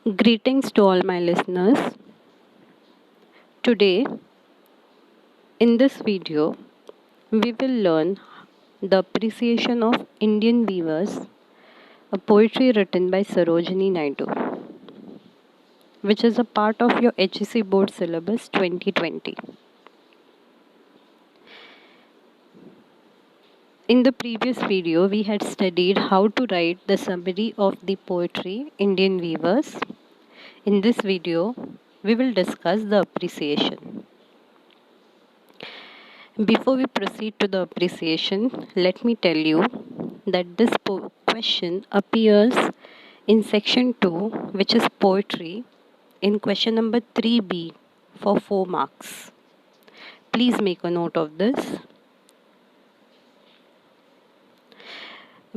Greetings to all my listeners. Today, in this video, we will learn the appreciation of Indian weavers, a poetry written by Sarojini Naidu, which is a part of your HEC board syllabus 2020. In the previous video, we had studied how to write the summary of the poetry Indian weavers. In this video, we will discuss the appreciation. Before we proceed to the appreciation, let me tell you that this question appears in section 2, which is poetry, in question number 3B for 4 marks. Please make a note of this.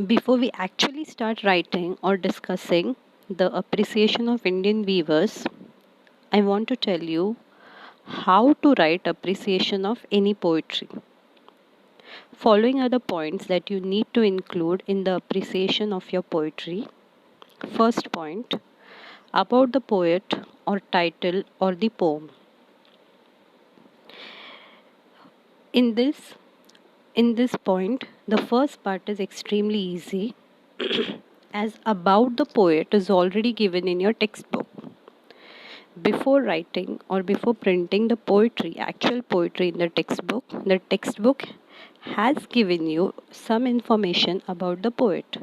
Before we actually start writing or discussing the appreciation of Indian weavers, I want to tell you how to write appreciation of any poetry. Following are the points that you need to include in the appreciation of your poetry. First point, about the poet or title or the poem. In this point, the first part is extremely easy as about the poet is already given in your textbook. Before writing or before printing the poetry, actual poetry in the textbook has given you some information about the poet.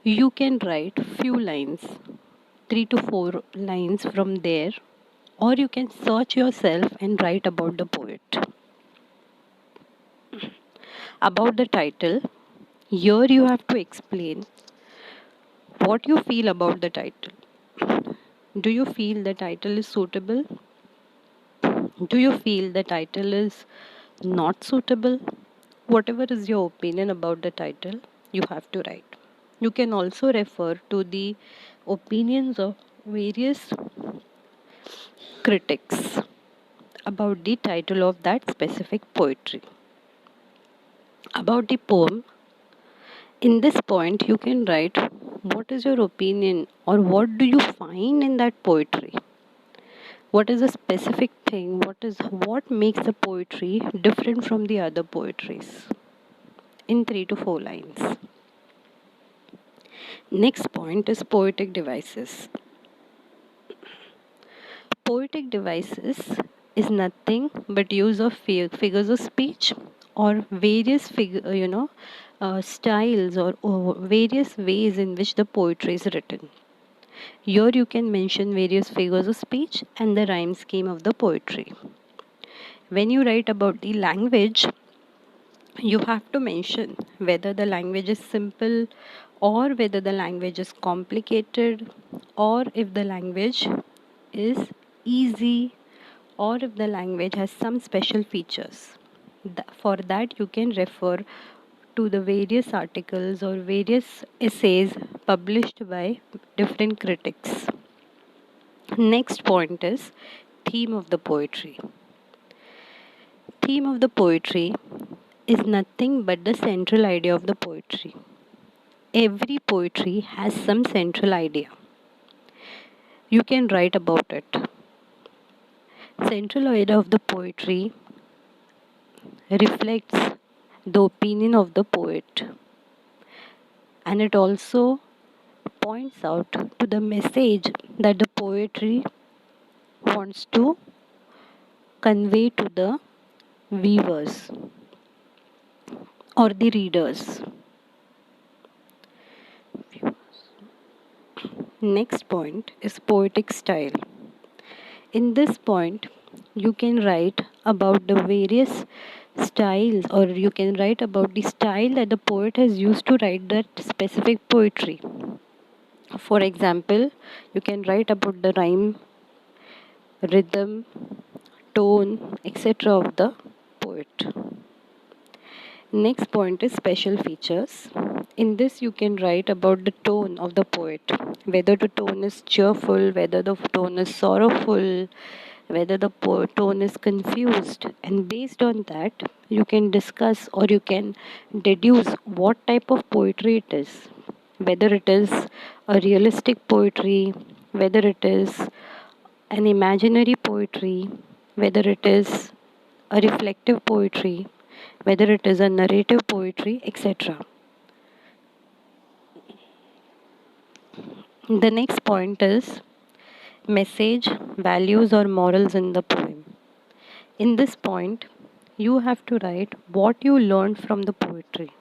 You can write few lines, 3 to 4 lines from there, or you can search yourself and write about the poet. About the title, here you have to explain what you feel about the title. Do you feel the title is suitable? Do you feel the title is not suitable? Whatever is your opinion about the title, you have to write. You can also refer to the opinions of various critics about the title of that specific poetry. About the poem, in this point you can write what is your opinion or what do you find in that poetry. What is a specific thing? What makes the poetry different from the other poetries? In 3 to 4 lines. Next point is poetic devices. Poetic devices is nothing but use of figures of speech or various styles or various ways in which the poetry is written. Here you can mention various figures of speech and the rhyme scheme of the poetry. When you write about the language, you have to mention whether the language is simple or whether the language is complicated, or if the language is easy, or if the language has some special features. For that, you can refer to the various articles or various essays published by different critics. Next point is theme of the poetry. Theme of the poetry is nothing but the central idea of the poetry. Every poetry has some central idea. You can write about it. Central idea of the poetry reflects the opinion of the poet, and it also points out to the message that the poetry wants to convey to the viewers or the readers. Next point is poetic style. In this point, you can write about the various styles, or you can write about the style that the poet has used to write that specific poetry. For example, you can write about the rhyme, rhythm, tone, etc. of the poet. Next point is special features. In this, you can write about the tone of the poet, whether the tone is cheerful, whether the tone is sorrowful, whether the tone is confused, and based on that, you can discuss or you can deduce what type of poetry it is. whether it is a realistic poetry, whether it is an imaginary poetry, whether it is a reflective poetry, whether it is a narrative poetry, etc. The next point is message, values, or morals in the poem. In this point, you have to write what you learned from the poetry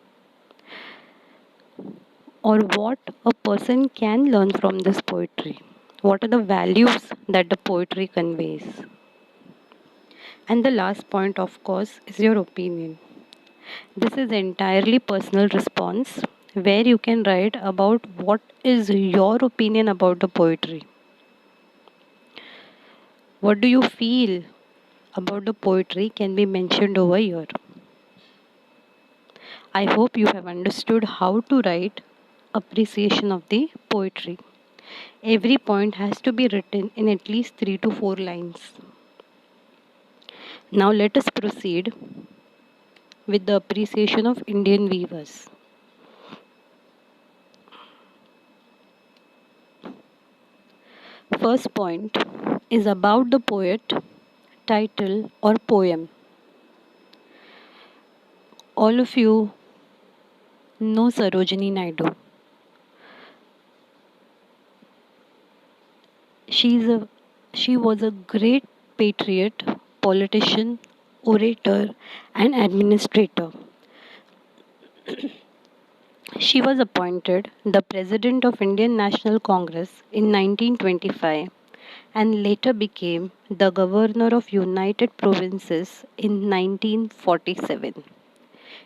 or what a person can learn from this poetry. What are the values that the poetry conveys? And the last point, of course, is your opinion. This is entirely personal response where you can write about what is your opinion about the poetry. What do you feel about the poetry can be mentioned over here. I hope you have understood how to write appreciation of the poetry. Every point has to be written in at least 3 to 4 lines. Now let us proceed with the appreciation of Indian weavers. First point is about the poet, title or poem. All of you know Sarojini Naidu. She's a, she was a great patriot, politician, orator, and administrator. She was appointed the President of Indian National Congress in 1925 and later became the Governor of United Provinces in 1947.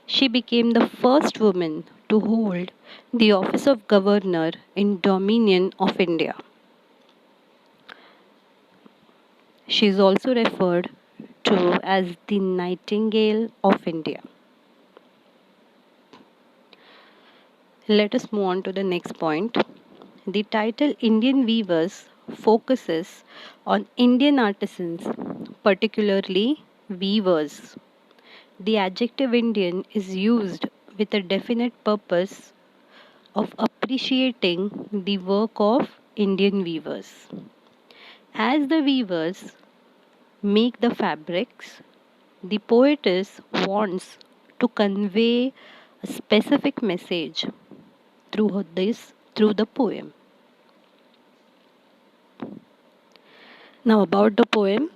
She became the first woman to hold the office of Governor in Dominion of India. She is also referred to as the Nightingale of India. Let us move on to the next point. The title Indian Weavers focuses on Indian artisans, particularly weavers. The adjective Indian is used with a definite purpose of appreciating the work of Indian weavers. As the weavers make the fabrics, the poetess wants to convey a specific message through the poem. Now about the poem,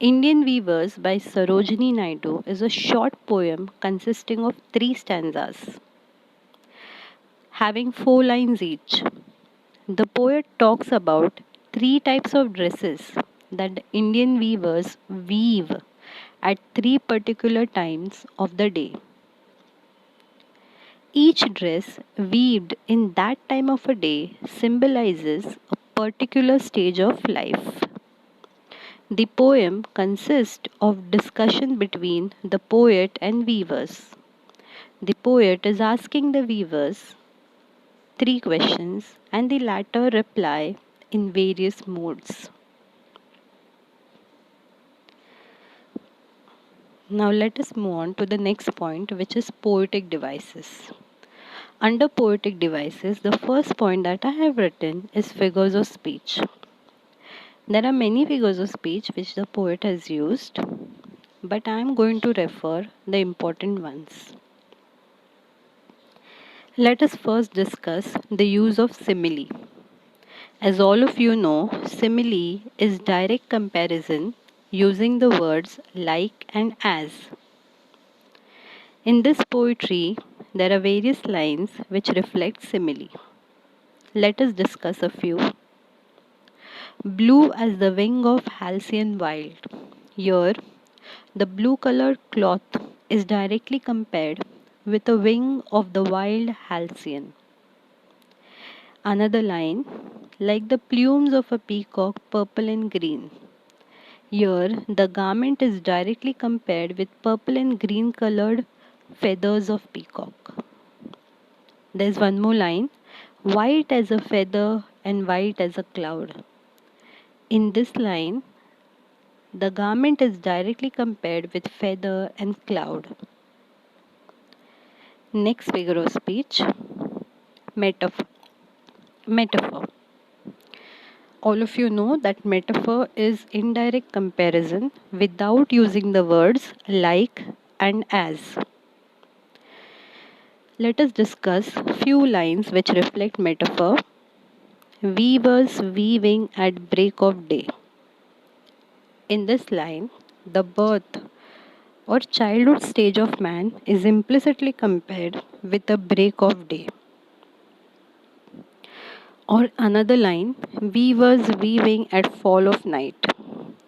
Indian Weavers by Sarojini Naidu is a short poem consisting of 3 stanzas, having 4 lines each. The poet talks about 3 types of dresses that the Indian weavers weave at 3 particular times of the day. Each dress weaved in that time of a day symbolizes a particular stage of life. The poem consists of discussion between the poet and weavers. The poet is asking the weavers 3 questions and the latter reply in various modes. Now let us move on to the next point, which is poetic devices. Under poetic devices, the first point that I have written is figures of speech. There are many figures of speech which the poet has used, but I am going to refer the important ones. Let us first discuss the use of simile. As all of you know, simile is direct comparison using the words like and as. In this poetry, there are various lines which reflect simile. Let us discuss a few. Blue as the wing of Halcyon wild. Here, the blue colored cloth is directly compared with the wing of the wild Halcyon. Another line, like the plumes of a peacock, purple and green. Here, the garment is directly compared with purple and green colored feathers of peacock. There's one more line, white as a feather and white as a cloud. In this line, the garment is directly compared with feather and cloud. Next figure of speech. Metaphor. Metaphor. All of you know that metaphor is indirect comparison without using the words like and as. Let us discuss few lines which reflect metaphor. Weavers weaving at break of day. In this line, the birth or childhood stage of man is implicitly compared with the break of day. Or another line, weavers weaving at fall of night.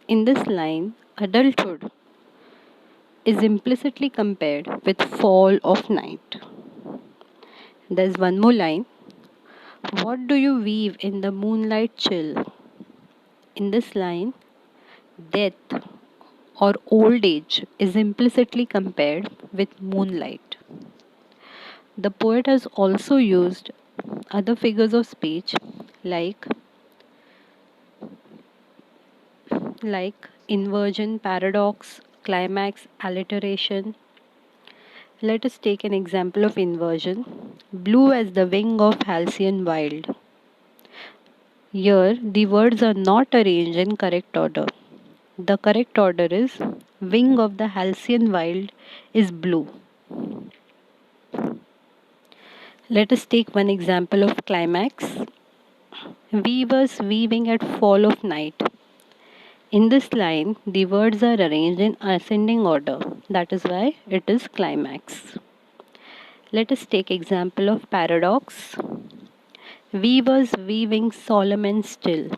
In this line, adulthood is implicitly compared with fall of night. There's one more line. What do you weave in the moonlight chill? In this line, death or old age is implicitly compared with moonlight. The poet has also used other figures of speech like inversion, paradox, climax, alliteration. Let us take an example of inversion. Blue as the wing of Halcyon Wild. Here, the words are not arranged in correct order. The correct order is wing of the Halcyon Wild is blue. Let us take one example of climax. Weavers weaving at fall of night. In this line, the words are arranged in ascending order. That is why it is climax. Let us take example of paradox. Weavers weaving solemn and still.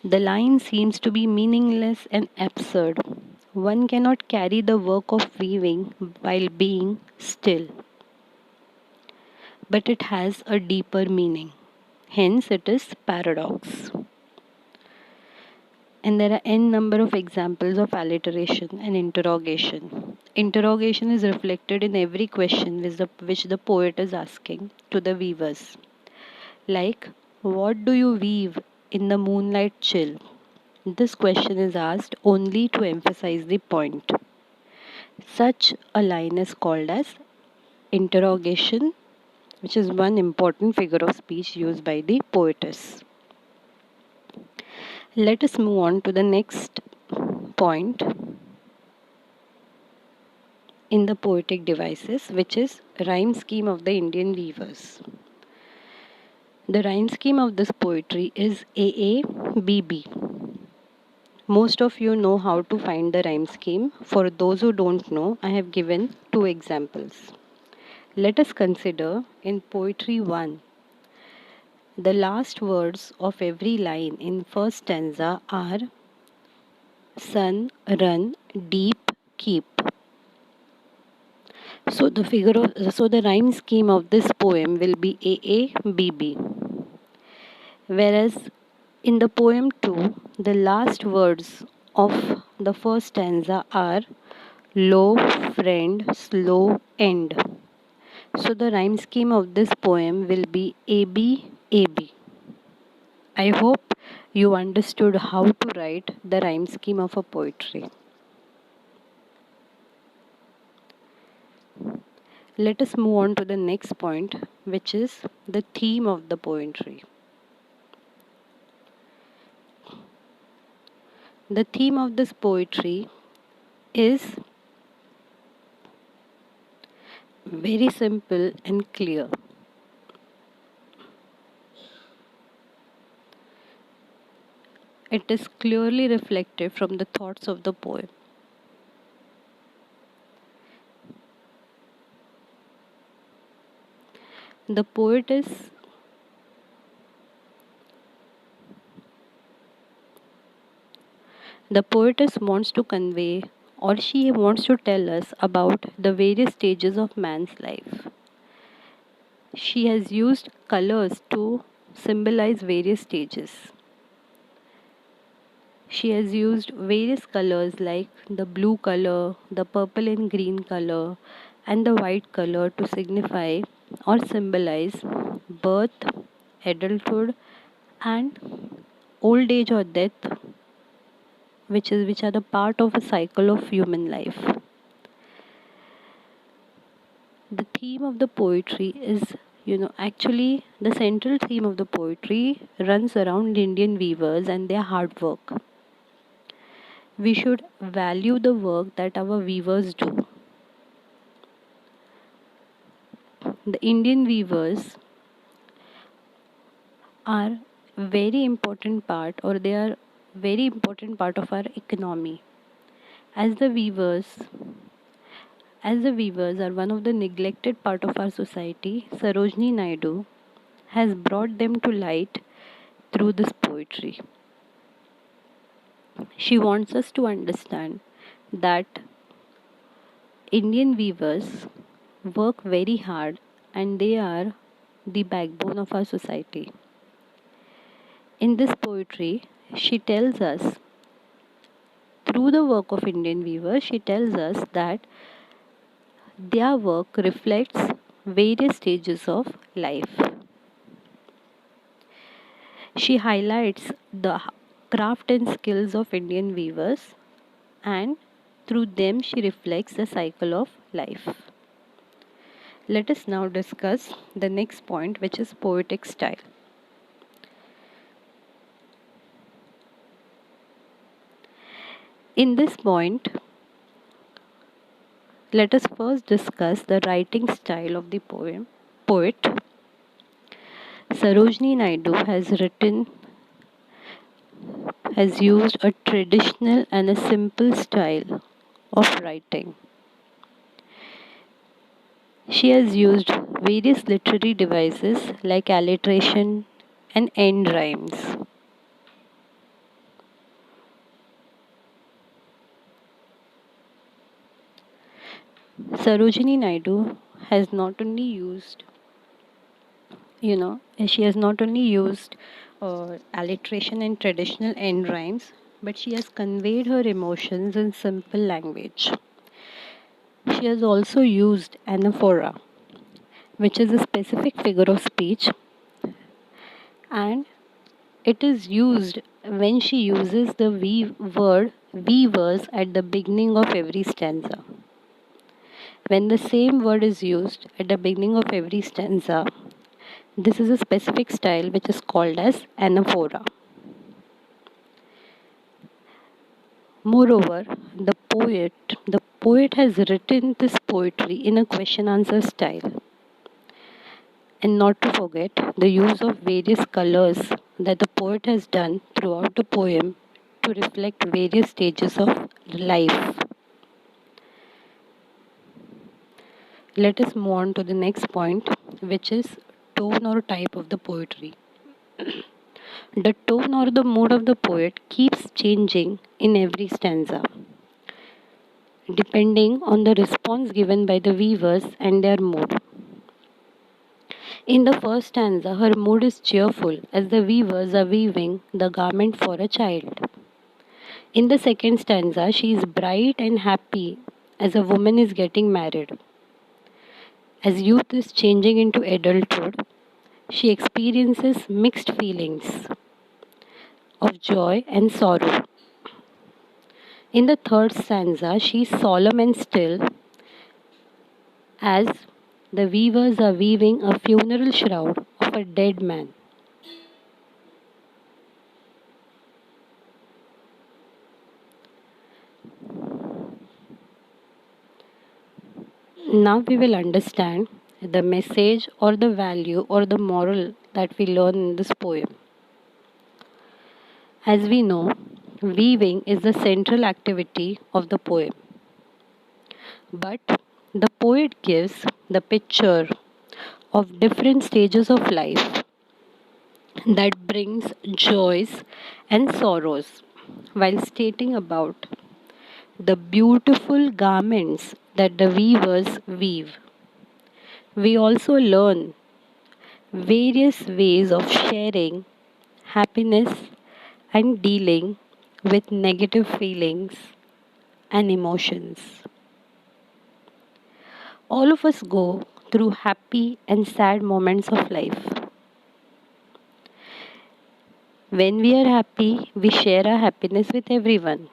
The line seems to be meaningless and absurd. One cannot carry the work of weaving while being still. But it has a deeper meaning. Hence, it is paradox. And there are n number of examples of alliteration and interrogation. Interrogation is reflected in every question which the poet is asking to the weavers. Like, what do you weave in the moonlight chill? This question is asked only to emphasize the point. Such a line is called as interrogation, which is one important figure of speech used by the poetess. Let us move on to the next point in the poetic devices, which is rhyme scheme of the Indian weavers. The rhyme scheme of this poetry is AABB. Most of you know how to find the rhyme scheme. For those who don't know, I have given two examples. Let us consider in poetry 1. The last words of every line in first stanza are sun, run, deep, keep. So the rhyme scheme of this poem will be AABB. Whereas in the poem 2, the last words of the first stanza are low, friend, slow, end. So the rhyme scheme of this poem will be ABAB. I hope you understood how to write the rhyme scheme of a poetry. Let us move on to the next point, which is the theme of the poetry. The theme of this poetry is very simple and clear. It is clearly reflected from the thoughts of the poem. The poetess wants to convey, or she wants to tell us about the various stages of man's life. She has used colors to symbolize various stages. She has used various colors like the blue color, the purple and green color, and the white color to signify or symbolize birth, adulthood, and old age or death, which are the part of a cycle of human life. The theme of the poetry is Actually, the central theme of the poetry runs around Indian weavers and their hard work. We should value the work that our weavers do. The Indian weavers are very important part, or they are very important part of our economy. As the weavers, as the weavers are one of the neglected part of our society, Sarojini Naidu has brought them to light through this poetry. She wants us to understand that Indian weavers work very hard and they are the backbone of our society. In this poetry, she tells us, through the work of Indian weavers, she tells us that their work reflects various stages of life. She highlights the craft and skills of Indian weavers, and through them she reflects the cycle of life. Let us now discuss the next point, which is poetic style. In this point, let us first discuss the writing style of the poet. Sarojini Naidu has used a traditional and a simple style of writing. She has used various literary devices like alliteration and end rhymes. Sarojini Naidu has not only used, she has not only used alliteration and traditional end rhymes, but she has conveyed her emotions in simple language. She has also used anaphora, which is a specific figure of speech, and it is used when she uses the word weavers at the beginning of every stanza. When the same word is used at the beginning of every stanza, this is a specific style which is called as anaphora. Moreover, the poet has written this poetry in a question answer style. And not to forget the use of various colors that the poet has done throughout the poem to reflect various stages of life. Let us move on to the next point, which is tone or type of the poetry. The tone or the mood of the poet keeps changing in every stanza, depending on the response given by the weavers and their mood. In the first stanza, her mood is cheerful as the weavers are weaving the garment for a child. In the second stanza, she is bright and happy as a woman is getting married. As youth is changing into adulthood, she experiences mixed feelings of joy and sorrow. In the third stanza, she is solemn and still as the weavers are weaving a funeral shroud of a dead man. Now we will understand the message or the value or the moral that we learn in this poem. As we know, weaving is the central activity of the poem. But the poet gives the picture of different stages of life that brings joys and sorrows while stating about the beautiful garments that the weavers weave. We also learn various ways of sharing happiness and dealing with negative feelings and emotions. All of us go through happy and sad moments of life. When we are happy, we share our happiness with everyone.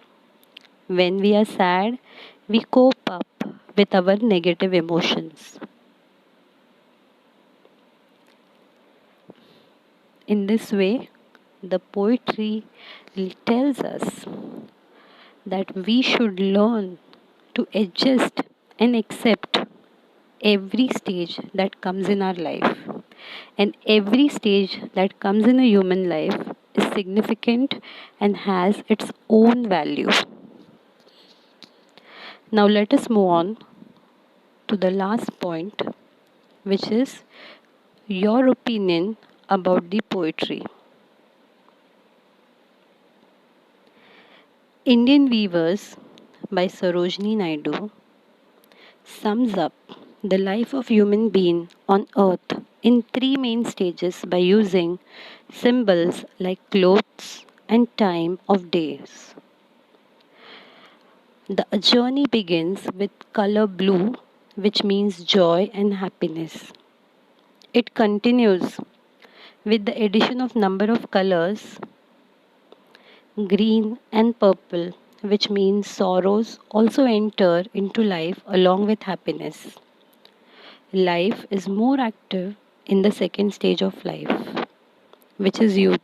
When we are sad, we cope up with our negative emotions. In this way, the poetry tells us that we should learn to adjust and accept every stage that comes in our life. And every stage that comes in a human life is significant and has its own value. Now, let us move on to the last point, which is your opinion about the poetry. Indian Weavers by Sarojini Naidu sums up the life of human being on earth in three main stages by using symbols like clothes and time of days. The journey begins with color blue, which means joy and happiness. It continues with the addition of number of colors, green and purple, which means sorrows also enter into life along with happiness. Life is more active in the second stage of life, which is youth.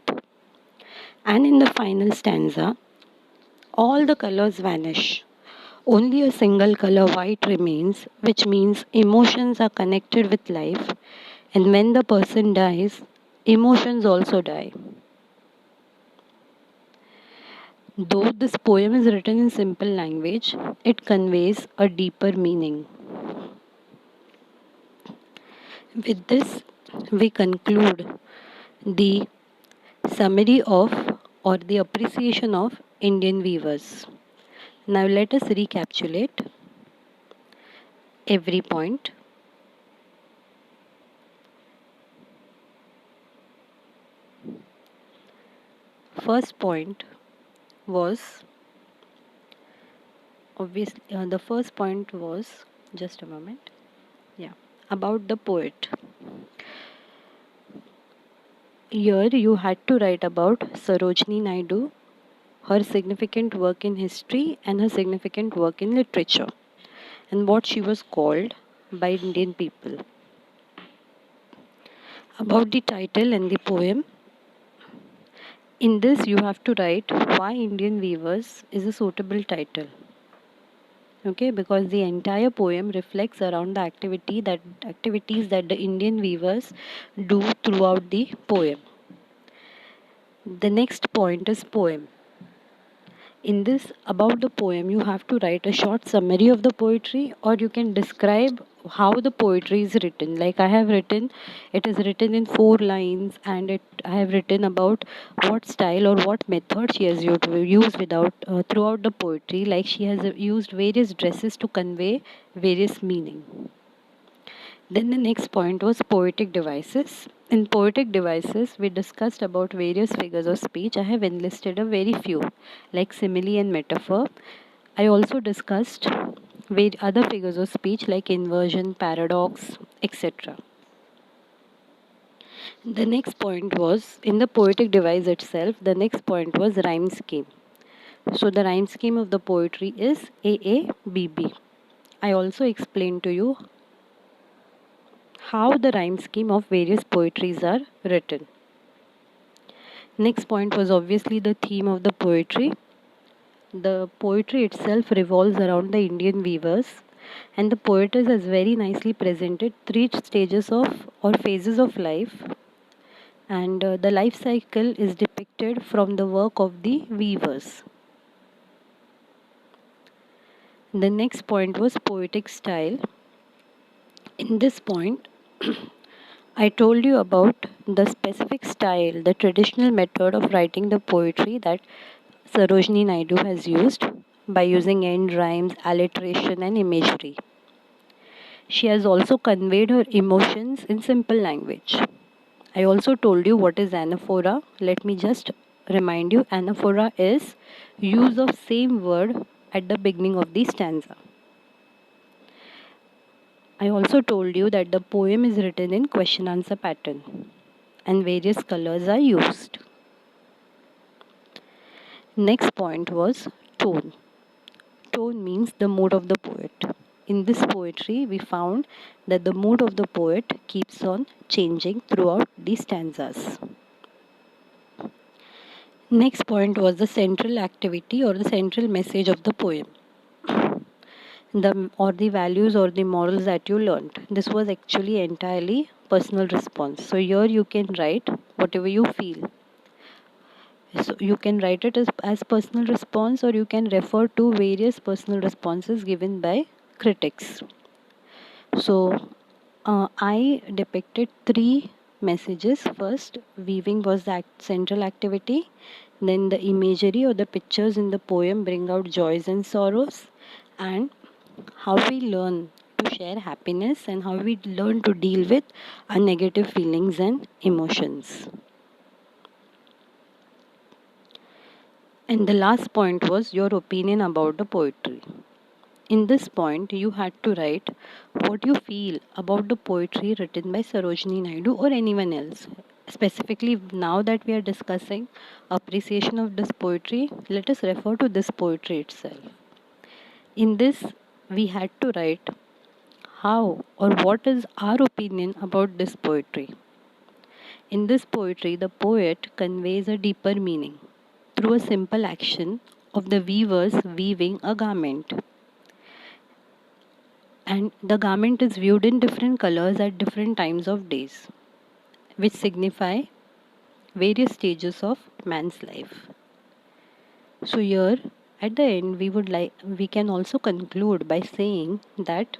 And in the final stanza, all the colors vanish. Only a single color white remains, which means emotions are connected with life, and when the person dies, emotions also die. Though this poem is written in simple language, it conveys a deeper meaning. With this, we conclude the summary of or the appreciation of Indian weavers. Now let us recapitulate every point. First point was obviously the first point was just a moment. Yeah, about the poet. Here you had to write about Sarojini Naidu, her significant work in history and her significant work in literature, and what she was called by Indian people. About the title and the poem, in this you have to write why Indian Weavers is a suitable title. Okay, because the entire poem reflects around the activities that the Indian weavers do throughout the poem. The next point is poem. In this, about the poem, you have to write a short summary of the poetry, or you can describe how the poetry is written. Like I have written, it is written in 4 lines, and I have written about what style or what method she has used without throughout the poetry. Like she has used various dresses to convey various meaning. Then the next point was poetic devices. In poetic devices, we discussed about various figures of speech. I have enlisted a very few, like simile and metaphor. I also discussed other figures of speech like inversion, paradox, etc. The next point was in the poetic device itself, the next point was rhyme scheme. So the rhyme scheme of the poetry is AABB. I also explained to you how the rhyme scheme of various poetries are written. Next point was obviously the theme of the poetry. The poetry itself revolves around the Indian weavers, and the poetess has very nicely presented three stages of or phases of life, and the life cycle is depicted from the work of the weavers. The next point was poetic style. In this point, I told you about the specific style, the traditional method of writing the poetry that Sarojini Naidu has used by using end rhymes, alliteration, and imagery. She has also conveyed her emotions in simple language. I also told you what is anaphora. Let me just remind you, anaphora is use of same word at the beginning of the stanza. I also told you that the poem is written in question answer pattern and various colors are used. Next point was tone. Tone means the mood of the poet. In this poetry, we found that the mood of the poet keeps on changing throughout the stanzas. Next point was the central activity or the central message of the poem. The values or the morals that you learned. This was actually entirely personal response. So here you can write whatever you feel. So you can write it as personal response, or you can refer to various personal responses given by critics. So I depicted three messages. First, weaving was the central activity. Then the imagery or the pictures in the poem bring out joys and sorrows, and how we learn to share happiness and how we learn to deal with our negative feelings and emotions. And the last point was your opinion about the poetry. In this point, you had to write what you feel about the poetry written by Sarojini Naidu or anyone else. Specifically, now that we are discussing appreciation of this poetry, let us refer to this poetry itself. In this, we had to write how or what is our opinion about this poetry. In this poetry, the poet conveys a deeper meaning through a simple action of the weavers weaving a garment. And the garment is viewed in different colors at different times of days, which signify various stages of man's life. So here at the end we can also conclude by saying that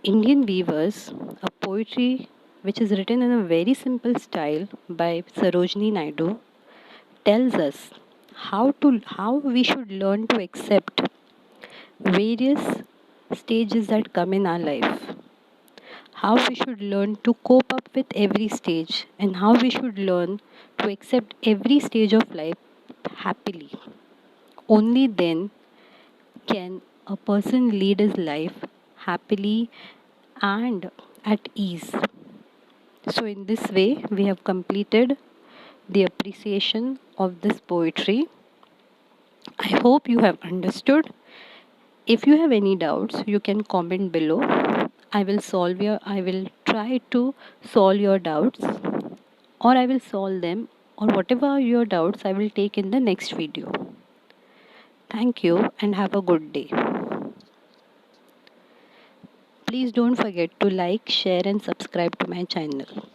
Indian Weavers, a poetry which is written in a very simple style by Sarojini Naidu, tells us how we should learn to accept various stages that come in our life, how we should learn to cope up with every stage, and how we should learn to accept every stage of life happily. Only then can a person lead his life happily and at ease. So, in this way, we have completed the appreciation of this poetry. I hope you have understood. If you have any doubts, you can comment below. I will try to solve your doubts, or I will solve them, or whatever your doubts I will take in the next video. Thank you and have a good day. Please don't forget to like, share and subscribe to my channel.